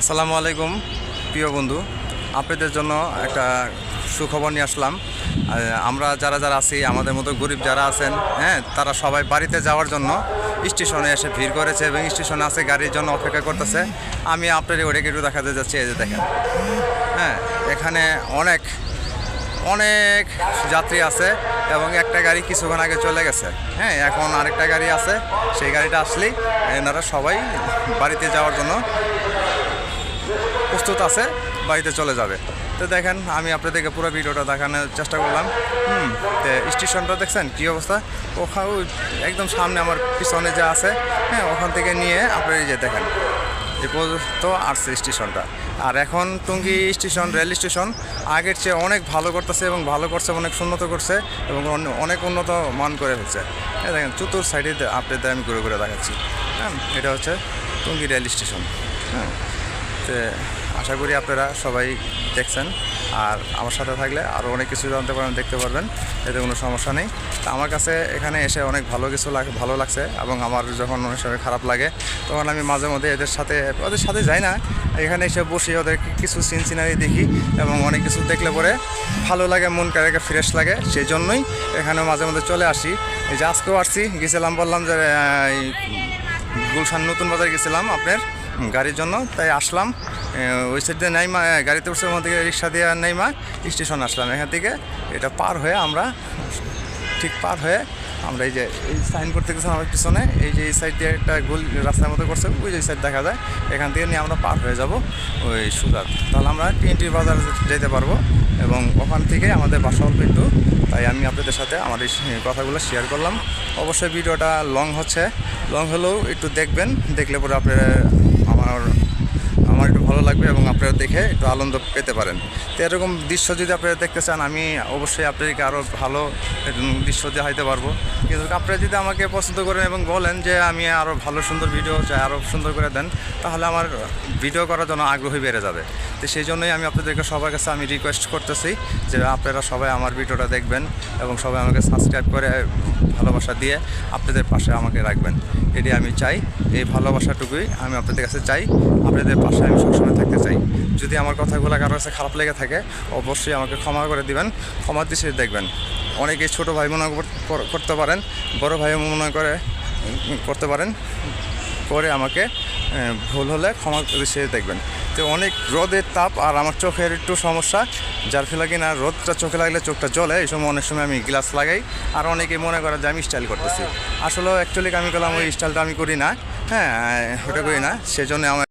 আসসালামু আলাইকুম প্রিয় বন্ধু, আপনাদের জন্য একটা সুখবর নিয়ে আসলাম। আমরা যারা যারা আছি, আমাদের মতো গরিব যারা আছেন, তারা সবাই বাড়িতে যাওয়ার জন্য স্টেশনে এসে ভিড় করেছে এবং স্টেশনে আছে গাড়ির জন্য অপেক্ষা করতেছে। আমি আপনাদের ওটাকে একটু দেখাতে যাচ্ছি। এই যে দেখেন, এখানে অনেক অনেক যাত্রী আছে এবং একটা গাড়ি কিছুক্ষণ আগে চলে গেছে। এখন আরেকটা গাড়ি আছে, সেই গাড়িটা আসলেই এনারা সবাই বাড়িতে যাওয়ার জন্য প্রস্তুত আছে, বাড়িতে চলে যাবে। তো দেখেন, আমি আপনাদেরকে পুরো ভিডিওটা দেখানোর চেষ্টা করলাম। তো স্টেশনটা দেখছেন কী অবস্থা, ওখানে একদম সামনে আমার পিছনে যা আছে, ওখান থেকে নিয়ে আপনারা এই যে দেখেন এ পর্যন্ত আসছে স্টেশনটা। আর এখন টঙ্গী স্টেশন, রেল স্টেশন আগের চেয়ে অনেক ভালো করতেছে এবং ভালো করছে, অনেক উন্নত করছে এবং অনেক উন্নত মান করে হচ্ছে। দেখেন চতুর সাইডে আপনাদের আমি ঘুরে ঘুরে দেখাচ্ছি। এটা হচ্ছে টঙ্গী রেল স্টেশন। তো আশা করি আপনারা সবাই দেখছেন, আর আমার সাথে থাকলে আরও অনেক কিছু জানতে পারেন, দেখতে পারবেন, এতে কোনো সমস্যা নেই। তা আমার কাছে এখানে এসে অনেক ভালো লাগছে এবং আমার যখন অনেক সময় খারাপ লাগে তখন আমি মাঝে মধ্যে ওদের সাথে যাই না, এখানে এসে বসে ওদের কিছু সিনারি দেখি এবং অনেক কিছু দেখলে পরে ভালো লাগে, মন কারেকে ফ্রেশ লাগে। সেই জন্যই এখানে মাঝে মধ্যে চলে আসি। এই যে আজকেও গেছিলাম, বললাম যে গুলশান নতুন বাজার গেছিলাম আপনার গাড়ির জন্য, তাই আসলাম ওই সাইড দিয়ে নাইমা, গাড়িতে উঠছে ওখান থেকে রিক্সা দিয়ে নাইমা স্টেশন আসলাম। এখান থেকে এটা পার হয়ে আমরা এই যে এই সাইন করতে গেছিলাম আমার পিছনে, এই যে এই সাইড দিয়ে একটা গোল রাস্তার মতো করছে, ওই যে সাইড দেখা যায়, এখান থেকে নিয়ে আমরা পার হয়ে যাব ওই সুরাত। তাহলে আমরা টিএনটি বাজার যেতে পারবো এবং ওখান থেকে আমাদের বাসা অল্প একটু। তাই আমি আপনাদের সাথে আমার এই কথাগুলো শেয়ার করলাম। অবশ্যই ভিডিওটা লং হলেও একটু দেখবেন, দেখলে পরে আপনারা আমার একটু ভালো লাগবে এবং আপনারা দেখে একটু আনন্দ পেতে পারেন। তো এরকম দৃশ্য যদি আপনারা দেখতে চান, আমি অবশ্যই আপনাদেরকে আরও ভালো দৃশ্য দেখাইতে পারবো। কিন্তু আপনারা যদি আমাকে পছন্দ করেন এবং বলেন যে আমি আরও ভালো সুন্দর ভিডিও চাই, আরও সুন্দর করে দেন, তাহলে আমার ভিডিও করার জন্য আগ্রহী বেড়ে যাবে। তো সেই জন্যই আমি আপনাদেরকে সবার কাছে আমি রিকোয়েস্ট করতেছি যে আপনারা সবাই আমার ভিডিওটা দেখবেন এবং সবাই আমাকে সাবস্ক্রাইব করে ভালোবাসা দিয়ে আপনাদের পাশে আমাকে রাখবেন। এটি আমি চাই, এই ভালোবাসাটুকুই আমি আপনাদের কাছে চাই। আপনাদের পাশে আমি সবসময় থাকতে চাই। যদি আমার কথাগুলো কারোর কাছে খারাপ লেগে থাকে, অবশ্যই আমাকে ক্ষমা করে দিবেন, ক্ষমার দৃষ্টিতে দেখবেন। অনেকেই ছোটো ভাই মনে করতে পারেন, বড় ভাই মনে করতে পারেন, করে আমাকে ভুল হলে ক্ষমা দৃষ্টিতে দেখবেন। তো অনেক রোদের তাপ আর আমার চোখের একটু সমস্যা, যার ফলে কিনা রোদটা চোখে লাগলে চোখটা জ্বলে। এই সময় অনেক সময় আমি গ্লাস লাগাই, আর অনেকেই মনে করে যে আমি স্টাইল করতেছি। আসলে অ্যাকচুয়ালি আমি বললাম ওই স্টাইলটা আমি করি না, ওটা করি না। সেজন্য আমার